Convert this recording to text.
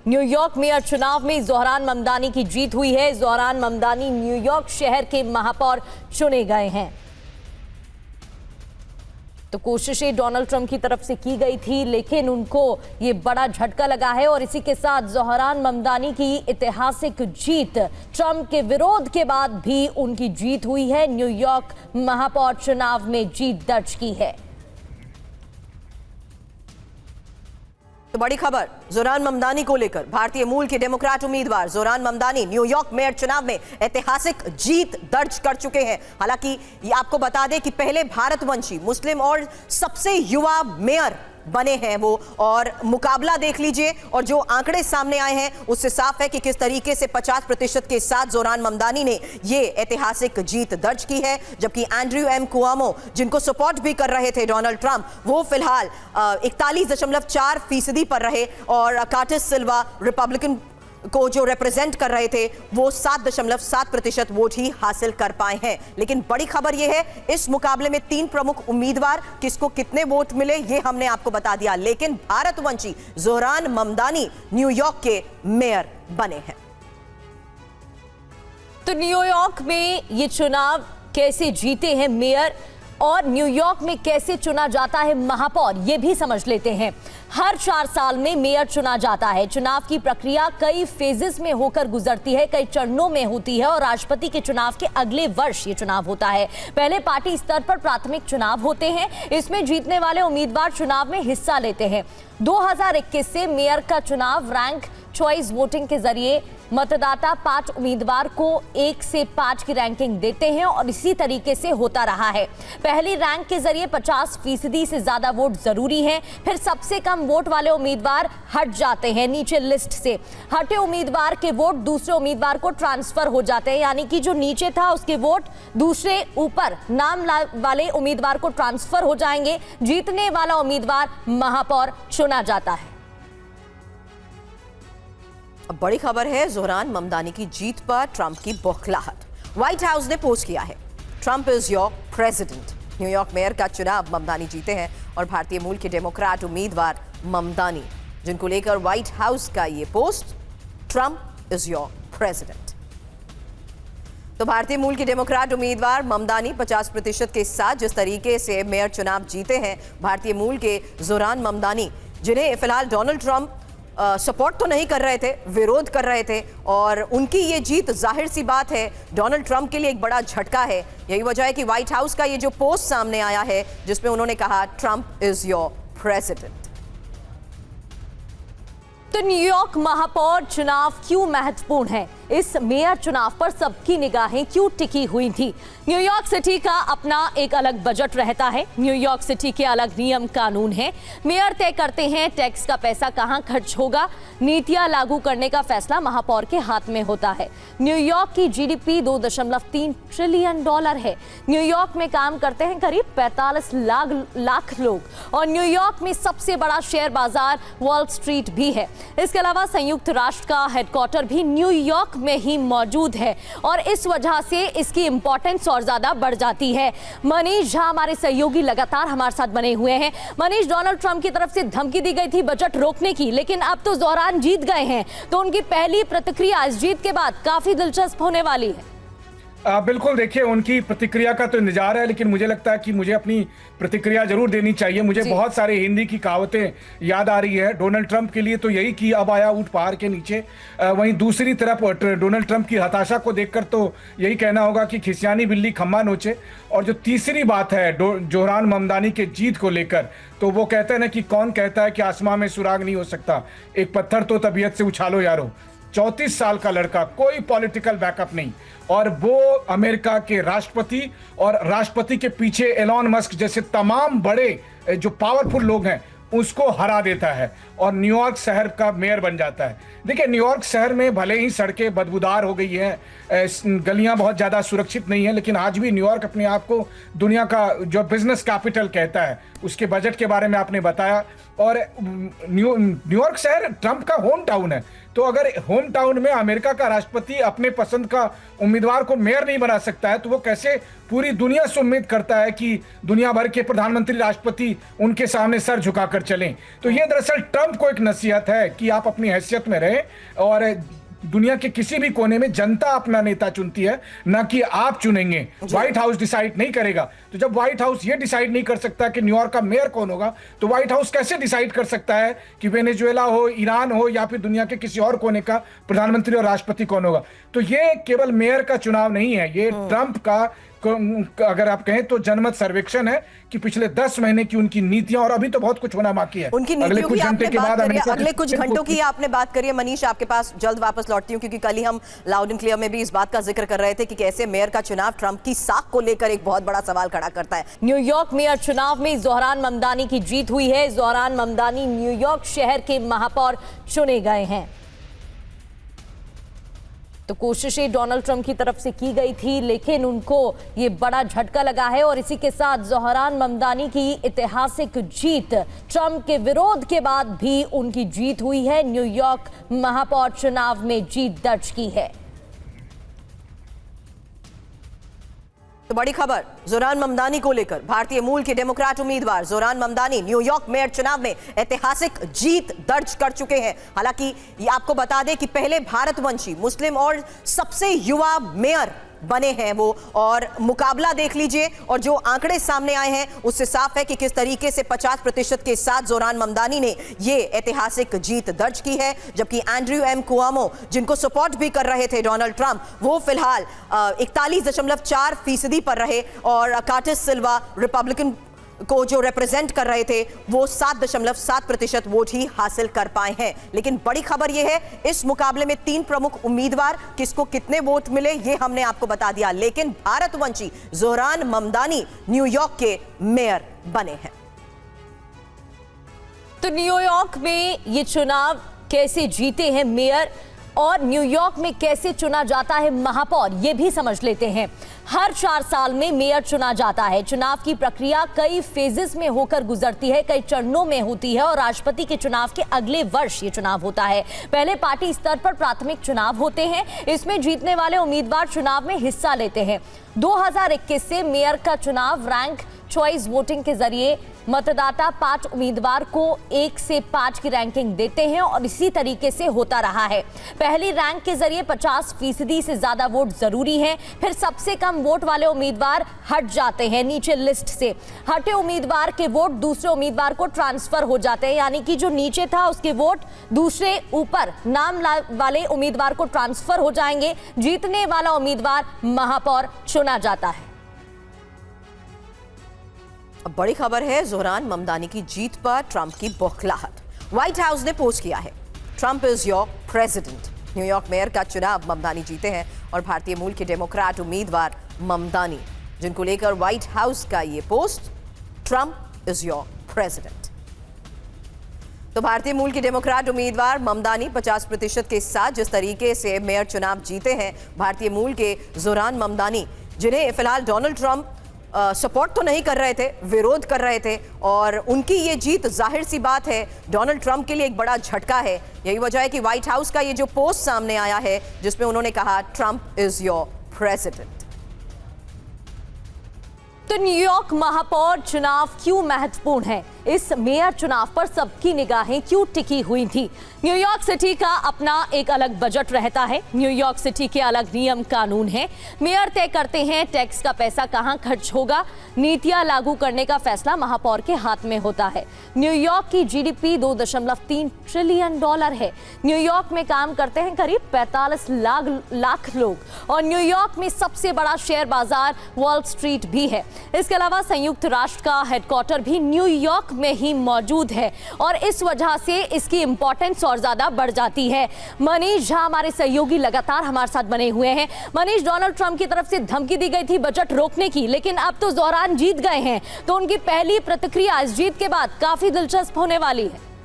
New York mayor चुनाव में ज़ोहरान ममदानी की जीत हुई है। ज़ोहरान ममदानी न्यूयॉर्क शहर के महापौर चुने गए हैं। तो कोशिशें डोनाल्ड ट्रंप की तरफ से की गई थी, लेकिन उनको ये बड़ा झटका लगा है और इसी के साथ ज़ोहरान ममदानी की ऐतिहासिक जीत, ट्रंप के विरोध के बाद भी उनकी जीत हुई है। न्यूयॉर्क महापौर चुनाव में जीत दर्ज की है। तो बड़ी खबर ज़ोहरान ममदानी को लेकर, भारतीय मूल के डेमोक्रेट उम्मीदवार ज़ोहरान ममदानी न्यूयॉर्क मेयर चुनाव में ऐतिहासिक जीत दर्ज कर चुके हैं। हालांकि ये आपको बता दें कि पहले भारतवंशी, मुस्लिम और सबसे युवा मेयर बने हैं वो, और मुकाबला देख लीजिए और जो आंकड़े सामने आए हैं उससे साफ है कि किस तरीके से 50% के साथ ज़ोहरान ममदानी ने ये ऐतिहासिक जीत दर्ज की है। जबकि एंड्रयू एम कुआमो, जिनको सपोर्ट भी कर रहे थे डोनाल्ड ट्रंप, वो फिलहाल 41.4% पर रहे, और कार्टिस सिल्वा रिपब्लिकन को जो रिप्रेजेंट कर रहे थे वो 7.7% वोट ही हासिल कर पाए हैं। लेकिन बड़ी खबर यह है, इस मुकाबले में 3 प्रमुख उम्मीदवार, किसको कितने वोट मिले ये हमने आपको बता दिया, लेकिन भारतवंशी ज़ोहरान ममदानी न्यूयॉर्क के मेयर बने हैं। तो न्यूयॉर्क में ये चुनाव कैसे जीते हैं मेयर, और न्यूयॉर्क में कैसे चुना जाता है महापौर, ये भी समझ लेते हैं। हर 4 साल में मेयर चुना जाता है। चुनाव की प्रक्रिया कई फेजेस में होकर गुजरती है, कई चरणों में होती है, और राष्ट्रपति के चुनाव के अगले वर्ष ये चुनाव होता है। पहले पार्टी स्तर पर प्राथमिक चुनाव होते हैं, इसमें जीतने वाले उम्मीदवार चुनाव में हिस्सा लेते हैं। 2021 से मेयर का चुनाव रैंक चॉइस वोटिंग के जरिए मतदाता 5 उम्मीदवार को 1 से 5 की रैंकिंग देते हैं, और इसी तरीके से होता रहा है। पहली रैंक के जरिए 50% से ज्यादा वोट जरूरी है, फिर सबसे कम वोट वाले उम्मीदवार हट जाते हैं नीचे लिस्ट से। हटे उम्मीदवार के वोट दूसरे उम्मीदवार को ट्रांसफर हो जाते हैं, यानी कि जो नीचे था उसके वोट दूसरे ऊपर नाम वाले उम्मीदवार को ट्रांसफर हो जाएंगे। जीतने वाला उम्मीदवार महापौर चुना जाता है। अब बड़ी खबर है ज़ोहरान ममदानी की जीत पर ट्रंप की बौखलाहट। व्हाइट हाउस ने पोस्ट किया है, Trump is your president. New York mayor का चुनाव ममदानी जीते हैं, और भारतीय मूल के डेमोक्रेट उम्मीदवार ममदानी, जिनको लेकर व्हाइट हाउस का ये post, Trump is your president. तो भारतीय मूल के डेमोक्रेट उम्मीदवार ममदानी 50% के साथ जिस तरीके से मेयर चुनाव जीते हैं, भारतीय मूल के ज़ोहरान ममदानी, जिन्हें फिलहाल डोनाल्ड ट्रंप सपोर्ट तो नहीं कर रहे थे, विरोध कर रहे थे, और उनकी ये जीत जाहिर सी बात है डोनाल्ड ट्रंप के लिए एक बड़ा झटका है। यही वजह है कि व्हाइट हाउस का ये जो पोस्ट सामने आया है, जिसमें उन्होंने कहा ट्रंप इज योर प्रेसिडेंट। तो न्यूयॉर्क महापौर चुनाव क्यों महत्वपूर्ण है, इस मेयर चुनाव पर सबकी निगाहें क्यों टिकी हुई थी? न्यूयॉर्क सिटी का अपना एक अलग बजट रहता है, न्यूयॉर्क सिटी के अलग नियम कानून हैं। मेयर तय करते हैं टैक्स का पैसा कहां खर्च होगा, नीतियां लागू करने का फैसला महापौर के हाथ में होता है। न्यूयॉर्क की जीडीपी $2.3 ट्रिलियन है। न्यूयॉर्क में काम करते हैं करीब 45 लाख लोग, और न्यूयॉर्क में सबसे बड़ा शेयर बाजार वॉल स्ट्रीट भी है। इसके अलावा संयुक्त राष्ट्र का हेडक्वार्टर भी न्यूयॉर्क में ही मौजूद है, और इस वजह से इसकी इंपॉर्टेंस और ज्यादा बढ़ जाती है। मनीष झा हमारे सहयोगी लगातार हमारे साथ बने हुए हैं। मनीष, डोनाल्ड ट्रंप की तरफ से धमकी दी गई थी बजट रोकने की, लेकिन अब तो ज़ोहरान जीत गए हैं, तो उनकी पहली प्रतिक्रिया इस जीत के बाद काफी दिलचस्प होने वाली है। बिल्कुल, देखिए उनकी प्रतिक्रिया का तो इंतजार है, लेकिन मुझे लगता है कि मुझे अपनी प्रतिक्रिया जरूर देनी चाहिए। मुझे बहुत सारे हिंदी की कहावतें याद आ रही है। डोनाल्ड ट्रंप के लिए तो यही कि अब आया ऊंट पहाड़ के नीचे, वहीं दूसरी तरफ डोनाल्ड ट्रंप की हताशा को देखकर तो यही कहना होगा कि खिसियानी बिल्ली खम्मा नोचे। और जो तीसरी बात है ज़ोहरान ममदानी के जीत को लेकर, तो वो कहते हैं ना कि कौन कहता है कि आसमां में सुराग नहीं हो सकता, एक पत्थर तो तबीयत से उछालो यारो। 34 साल का लड़का, कोई पॉलिटिकल बैकअप नहीं, और वो अमेरिका के राष्ट्रपति, और राष्ट्रपति के पीछे एलॉन मस्क जैसे तमाम बड़े जो पावरफुल लोग हैं उसको हरा देता है, और न्यूयॉर्क शहर का मेयर बन जाता है। देखिए, न्यूयॉर्क शहर में भले ही सड़कें बदबूदार हो गई हैं, गलियां बहुत ज़्यादा सुरक्षित नहीं है, लेकिन आज भी न्यूयॉर्क अपने आप को दुनिया का जो बिजनेस कैपिटल कहता है। उसके बजट के बारे में आपने बताया और न्यूयॉर्क शहर ट्रंप का होम टाउन है। तो अगर होम टाउन में अमेरिका का राष्ट्रपति अपने पसंद का उम्मीदवार को मेयर नहीं बना सकता है, तो वो कैसे पूरी दुनिया से उम्मीद करता है कि दुनिया भर के प्रधानमंत्री, राष्ट्रपति उनके सामने सर झुकाकर चलें। तो ये दरअसल ट्रंप को एक नसीहत है कि आप अपनी हैसियत में रहें, और दुनिया के किसी भी कोने में जनता अपना नेता चुनती है, ना कि आप चुनेंगे। व्हाइट हाउस डिसाइड नहीं करेगा। तो जब व्हाइट हाउस ये डिसाइड नहीं कर सकता कि न्यूयॉर्क का मेयर कौन होगा, तो व्हाइट हाउस कैसे डिसाइड कर सकता है कि वेनेजुएला हो, ईरान हो, या फिर दुनिया के किसी और कोने का प्रधानमंत्री और राष्ट्रपति कौन होगा। तो ये केवल मेयर का चुनाव नहीं है, ये ट्रंप का, अगर आप कहें तो जनमत सर्वेक्षण है कि पिछले 10 महीने की उनकी नीतियां, और अभी तो बहुत कुछ होना बाकी है। उनकी अगले नीतियों कुछ की घंटे आपने के बात बाद करी, अमेरिका अगले कुछ घंटों की आपने बात करी है। मनीष, आपके पास जल्द वापस लौटती हूँ, क्योंकि कल ही हम लाउड एंड क्लियर में भी इस बात का जिक्र कर रहे थे कि कैसे मेयर का चुनाव ट्रंप की साख को लेकर एक बहुत बड़ा सवाल खड़ा करता है। न्यूयॉर्क मेयर चुनाव में ज़ोहरान ममदानी की जीत हुई है। ज़ोहरान ममदानी न्यूयॉर्क शहर के महापौर चुने गए हैं। तो कोशिशें डोनाल्ड ट्रंप की तरफ से की गई थी, लेकिन उनको ये बड़ा झटका लगा है, और इसी के साथ ज़ोहरान ममदानी की ऐतिहासिक जीत, ट्रंप के विरोध के बाद भी उनकी जीत हुई है। न्यूयॉर्क महापौर चुनाव में जीत दर्ज की है। तो बड़ी खबर ज़ोहरान ममदानी को लेकर, भारतीय मूल के डेमोक्रेट उम्मीदवार ज़ोहरान ममदानी न्यूयॉर्क मेयर चुनाव में ऐतिहासिक जीत दर्ज कर चुके हैं। हालांकि ये आपको बता दें कि पहले भारतवंशी, मुस्लिम और सबसे युवा मेयर बने हैं वो, और मुकाबला देख लीजिए, और जो आंकड़े सामने आए हैं उससे साफ है कि किस तरीके से 50% के साथ ज़ोहरान ममदानी ने ये ऐतिहासिक जीत दर्ज की है। जबकि एंड्रयू एम कुआमो, जिनको सपोर्ट भी कर रहे थे डोनाल्ड ट्रंप, वो फिलहाल 41.4% पर रहे, और कार्टिस सिल्वा, रिपब्लिकन को जो रिप्रेजेंट कर रहे थे, वो 7.7% वोट ही हासिल कर पाए हैं। लेकिन बड़ी खबर यह है, इस मुकाबले में 3 प्रमुख उम्मीदवार, किसको कितने वोट मिले ये हमने आपको बता दिया, लेकिन भारतवंशी ज़ोहरान ममदानी न्यूयॉर्क के मेयर बने हैं। तो न्यूयॉर्क में ये चुनाव कैसे जीते हैं मेयर, और न्यूयॉर्क में कैसे चुना जाता है महापौर, ये भी समझ लेते हैं। हर 4 साल में मेयर चुना जाता है। चुनाव की प्रक्रिया कई फेजेस में होकर गुजरती है, कई चरणों में होती है, और राष्ट्रपति के चुनाव के अगले वर्ष ये चुनाव होता है। पहले पार्टी स्तर पर प्राथमिक चुनाव होते हैं, इसमें जीतने वाले उम्मीदवार चुनाव में हिस्सा लेते हैं। 2021 से मेयर का चुनाव रैंक चॉइस वोटिंग के जरिए मतदाता 5 उम्मीदवार को 1 से 5 की रैंकिंग देते हैं, और इसी तरीके से होता रहा है। पहली रैंक के जरिए 50% से ज्यादा वोट जरूरी है, फिर सबसे कम वोट वाले उम्मीदवार हट जाते हैं नीचे लिस्ट से। हटे उम्मीदवार के वोट दूसरे उम्मीदवार को ट्रांसफर हो जाते हैं, यानी कि जो नीचे था उसके वोट दूसरे ऊपर नाम वाले उम्मीदवार को ट्रांसफर हो जाएंगे। जीतने वाला उम्मीदवार महापौर चुना जाता है। अब बड़ी खबर है ज़ोहरान ममदानी की जीत पर ट्रंप की बौखलाहट। व्हाइट हाउस ने पोस्ट किया है, Trump is your president. New York mayor का चुनाव ममदानी जीते हैं, और भारतीय मूल के डेमोक्रेट उम्मीदवार ममदानी, जिनको लेकर व्हाइट हाउस का ये post, Trump is your president. तो भारतीय मूल के डेमोक्रेट उम्मीदवार ममदानी 50% के साथ जिस तरीके से मेयर चुनाव जीते हैं, भारतीय मूल के ज़ोहरान ममदानी, जिन्हें फिलहाल डोनाल्ड ट्रंप सपोर्ट तो नहीं कर रहे थे, विरोध कर रहे थे, और उनकी ये जीत जाहिर सी बात है डोनाल्ड ट्रंप के लिए एक बड़ा झटका है। यही वजह है कि व्हाइट हाउस का ये जो पोस्ट सामने आया है, जिसमें उन्होंने कहा ट्रंप इज योर प्रेसिडेंट। तो न्यूयॉर्क महापौर चुनाव क्यों महत्वपूर्ण है, इस मेयर चुनाव पर सबकी निगाहें क्यों टिकी हुई थी? न्यूयॉर्क सिटी का अपना एक अलग बजट रहता है, न्यूयॉर्क सिटी के अलग नियम कानून हैं। मेयर तय करते हैं टैक्स का पैसा कहां खर्च होगा, नीतियां लागू करने का फैसला महापौर के हाथ में होता है। न्यूयॉर्क की जीडीपी $2.3 ट्रिलियन है। न्यूयॉर्क में काम करते हैं करीब 45 लाख लोग, और न्यूयॉर्क में सबसे बड़ा शेयर बाजार वॉल स्ट्रीट भी है। इसके अलावा संयुक्त राष्ट्र का हेडक्वार्टर भी न्यूयॉर्क में ही मौजूद है, और इस वजह से इसकी इंपॉर्टेंस और ज्यादा बढ़ जाती है। मनीष झा हमारे सहयोगी लगातार हमारे साथ बने हुए हैं। मनीष, डोनाल्ड ट्रंप की तरफ से धमकी दी गई थी बजट रोकने की, लेकिन अब तो ज़ोहरान जीत गए हैं, तो उनकी पहली प्रतिक्रिया इस जीत के बाद काफी दिलचस्प होने वाली है।